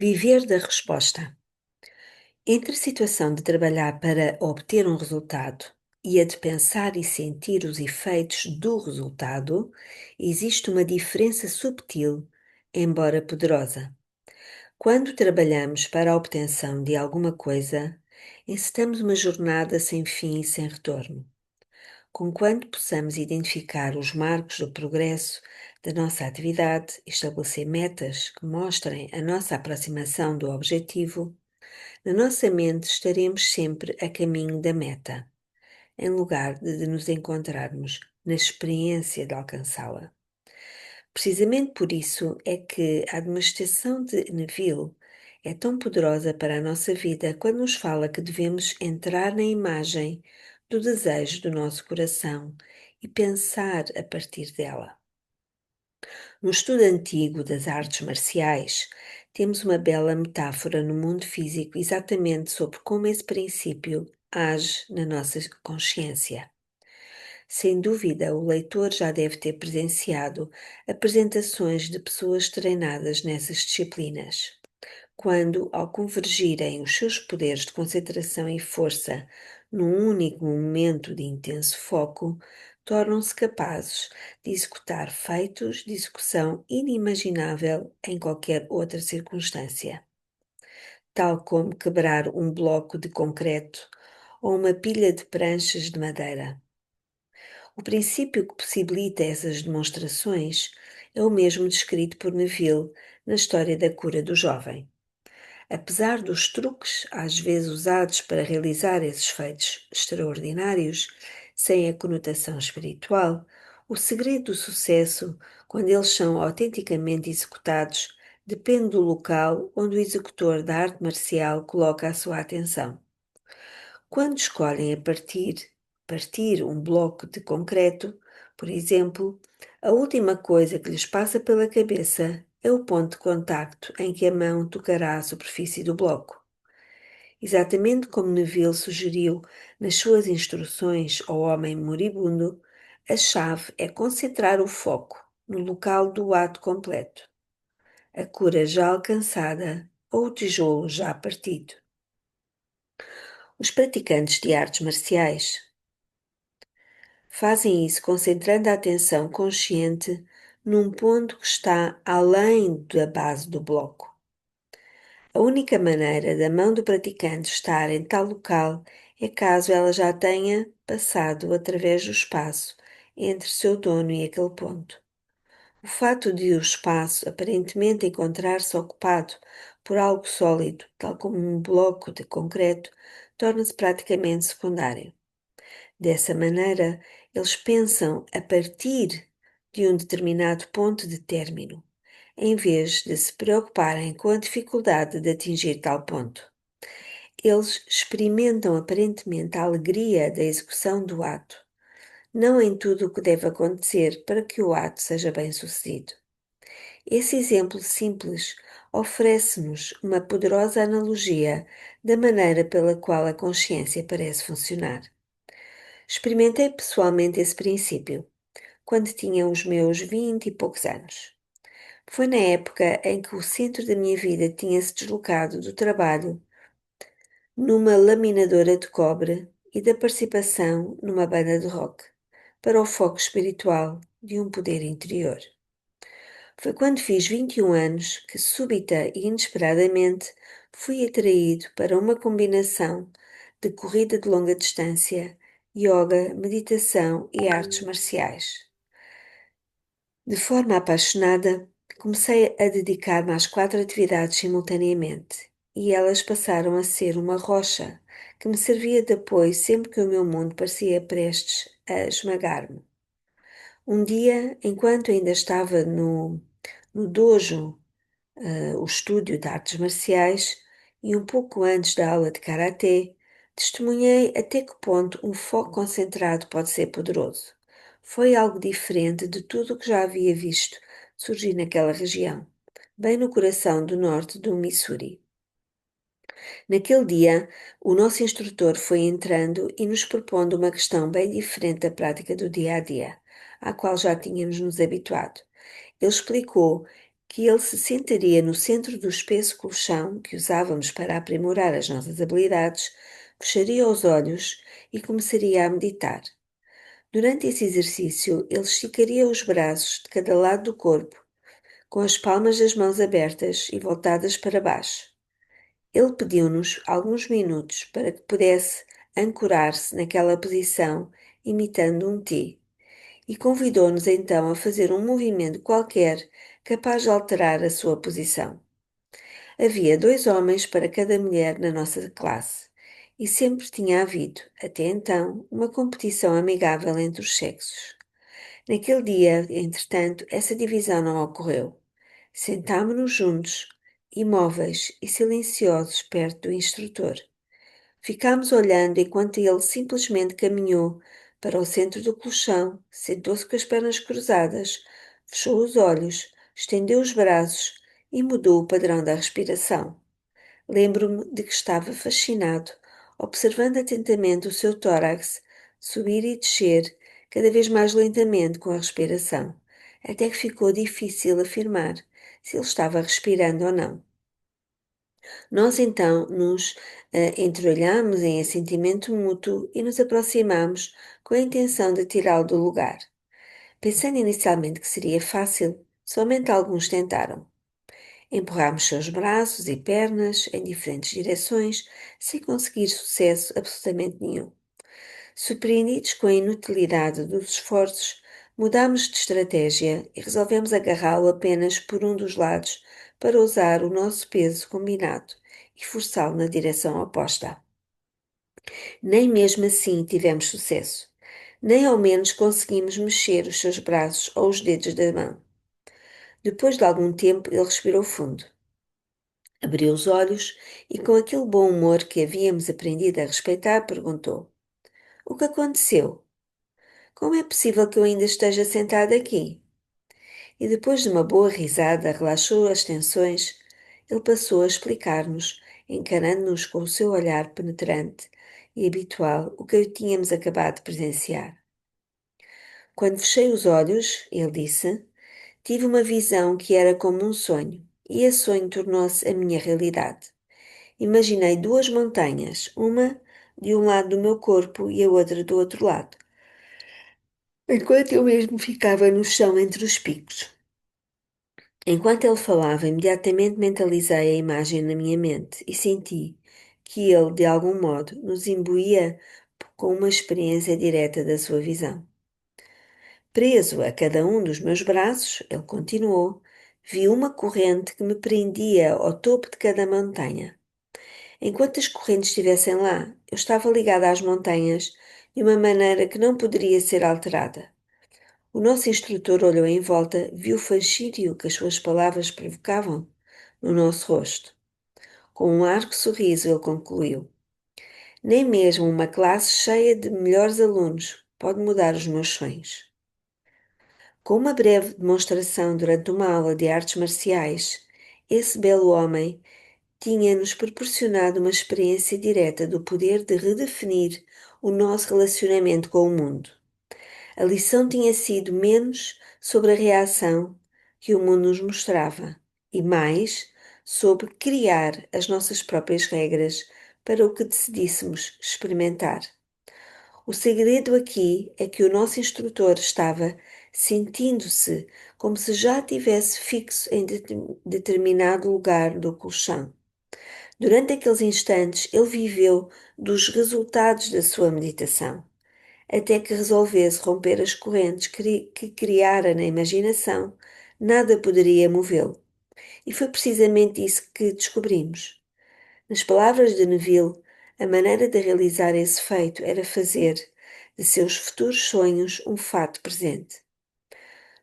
Viver da resposta. Entre a situação de trabalhar para obter um resultado e a de pensar e sentir os efeitos do resultado, existe uma diferença subtil, embora poderosa. Quando trabalhamos para a obtenção de alguma coisa, encetamos uma jornada sem fim e sem retorno. Conquanto possamos identificar os marcos do progresso da nossa atividade e estabelecer metas que mostrem a nossa aproximação do objetivo, na nossa mente estaremos sempre a caminho da meta, em lugar de nos encontrarmos na experiência de alcançá-la. Precisamente por isso é que a administração de Neville é tão poderosa para a nossa vida quando nos fala que devemos entrar na imagem do desejo do nosso coração e pensar a partir dela. No estudo antigo das artes marciais, temos uma bela metáfora no mundo físico exatamente sobre como esse princípio age na nossa consciência. Sem dúvida, o leitor já deve ter presenciado apresentações de pessoas treinadas nessas disciplinas. Quando, ao convergirem os seus poderes de concentração e força num único momento de intenso foco, tornam-se capazes de executar feitos de execução inimaginável em qualquer outra circunstância, tal como quebrar um bloco de concreto ou uma pilha de pranchas de madeira. O princípio que possibilita essas demonstrações é o mesmo descrito por Neville na história da cura do jovem. Apesar dos truques às vezes usados para realizar esses feitos extraordinários, sem a conotação espiritual, o segredo do sucesso, quando eles são autenticamente executados, depende do local onde o executor da arte marcial coloca a sua atenção. Quando escolhem partir um bloco de concreto, por exemplo, a última coisa que lhes passa pela cabeça é o ponto de contacto em que a mão tocará a superfície do bloco. Exatamente como Neville sugeriu nas suas instruções ao homem moribundo, a chave é concentrar o foco no local do ato completo, a cura já alcançada ou o tijolo já partido. Os praticantes de artes marciais fazem isso concentrando a atenção consciente num ponto que está além da base do bloco. A única maneira da mão do praticante estar em tal local é caso ela já tenha passado através do espaço entre seu dono e aquele ponto. O fato de o espaço aparentemente encontrar-se ocupado por algo sólido, tal como um bloco de concreto, torna-se praticamente secundário. Dessa maneira, eles pensam a partir de um determinado ponto de término, em vez de se preocuparem com a dificuldade de atingir tal ponto. Eles experimentam aparentemente a alegria da execução do ato, não em tudo o que deve acontecer para que o ato seja bem-sucedido. Esse exemplo simples oferece-nos uma poderosa analogia da maneira pela qual a consciência parece funcionar. Experimentei pessoalmente esse princípio quando tinha os meus 20 e poucos anos. Foi na época em que o centro da minha vida tinha-se deslocado do trabalho numa laminadora de cobre e da participação numa banda de rock para o foco espiritual de um poder interior. Foi quando fiz 21 anos que, súbita e inesperadamente, fui atraído para uma combinação de corrida de longa distância, yoga, meditação e artes marciais. De forma apaixonada, comecei a dedicar-me às 4 atividades simultaneamente, e elas passaram a ser uma rocha que me servia de apoio sempre que o meu mundo parecia prestes a esmagar-me. Um dia, enquanto ainda estava no dojo, o estúdio de artes marciais, e um pouco antes da aula de karatê, testemunhei até que ponto um foco concentrado pode ser poderoso. Foi algo diferente de tudo o que já havia visto surgir naquela região, bem no coração do norte do Missouri. Naquele dia, o nosso instrutor foi entrando e nos propondo uma questão bem diferente da prática do dia a dia, à qual já tínhamos nos habituado. Ele explicou que ele se sentaria no centro do espesso colchão que usávamos para aprimorar as nossas habilidades, fecharia os olhos e começaria a meditar. Durante esse exercício, ele esticaria os braços de cada lado do corpo, com as palmas das mãos abertas e voltadas para baixo. Ele pediu-nos alguns minutos para que pudesse ancorar-se naquela posição, imitando um T, e convidou-nos então a fazer um movimento qualquer capaz de alterar a sua posição. Havia 2 homens para cada mulher na nossa classe, e sempre tinha havido, até então, uma competição amigável entre os sexos. Naquele dia, entretanto, essa divisão não ocorreu. Sentámo-nos juntos, imóveis e silenciosos perto do instrutor. Ficámos olhando enquanto ele simplesmente caminhou para o centro do colchão, sentou-se com as pernas cruzadas, fechou os olhos, estendeu os braços e mudou o padrão da respiração. Lembro-me de que estava fascinado, observando atentamente o seu tórax subir e descer cada vez mais lentamente com a respiração, até que ficou difícil afirmar se ele estava respirando ou não. Nós então nos entreolhamos em assentimento mútuo e nos aproximamos com a intenção de tirá-lo do lugar. Pensando inicialmente que seria fácil, somente alguns tentaram. Empurrámos seus braços e pernas em diferentes direções, sem conseguir sucesso absolutamente nenhum. Surpreendidos com a inutilidade dos esforços, mudámos de estratégia e resolvemos agarrá-lo apenas por um dos lados para usar o nosso peso combinado e forçá-lo na direção oposta. Nem mesmo assim tivemos sucesso. Nem ao menos conseguimos mexer os seus braços ou os dedos da mão. Depois de algum tempo, ele respirou fundo. Abriu os olhos e, com aquele bom humor que havíamos aprendido a respeitar, perguntou: O que aconteceu? Como é possível que eu ainda esteja sentado aqui? E depois de uma boa risada, relaxou as tensões. Ele passou a explicar-nos, encarando-nos com o seu olhar penetrante e habitual, o que tínhamos acabado de presenciar. Quando fechei os olhos, ele disse, tive uma visão que era como um sonho, e esse sonho tornou-se a minha realidade. Imaginei 2 montanhas, uma de um lado do meu corpo e a outra do outro lado, enquanto eu mesmo ficava no chão entre os picos. Enquanto ele falava, imediatamente mentalizei a imagem na minha mente e senti que ele, de algum modo, nos imbuía com uma experiência direta da sua visão. Preso a cada um dos meus braços, ele continuou, vi uma corrente que me prendia ao topo de cada montanha. Enquanto as correntes estivessem lá, eu estava ligada às montanhas de uma maneira que não poderia ser alterada. O nosso instrutor olhou em volta, viu o fascínio que as suas palavras provocavam no nosso rosto. Com um largo sorriso, ele concluiu: Nem mesmo uma classe cheia de melhores alunos pode mudar os meus sonhos. Com uma breve demonstração durante uma aula de artes marciais, esse belo homem tinha-nos proporcionado uma experiência direta do poder de redefinir o nosso relacionamento com o mundo. A lição tinha sido menos sobre a reação que o mundo nos mostrava e mais sobre criar as nossas próprias regras para o que decidíssemos experimentar. O segredo aqui é que o nosso instrutor estava sentindo-se como se já tivesse fixo em determinado lugar do colchão. Durante aqueles instantes, ele viveu dos resultados da sua meditação, até que resolvesse romper as correntes que criara na imaginação, nada poderia movê-lo. E foi precisamente isso que descobrimos. Nas palavras de Neville, a maneira de realizar esse feito era fazer de seus futuros sonhos um fato presente.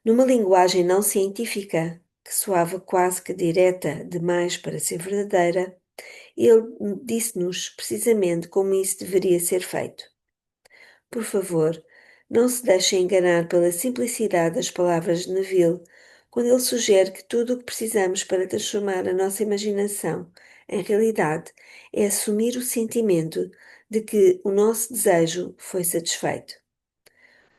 Numa linguagem não científica, que soava quase que direta demais para ser verdadeira, ele disse-nos precisamente como isso deveria ser feito. Por favor, não se deixe enganar pela simplicidade das palavras de Neville quando ele sugere que tudo o que precisamos para transformar a nossa imaginação em realidade é assumir o sentimento de que o nosso desejo foi satisfeito.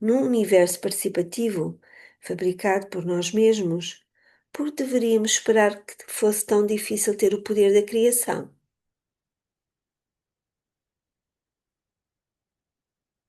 Num universo participativo, fabricado por nós mesmos, Por deveríamos esperar que fosse tão difícil ter o poder da criação?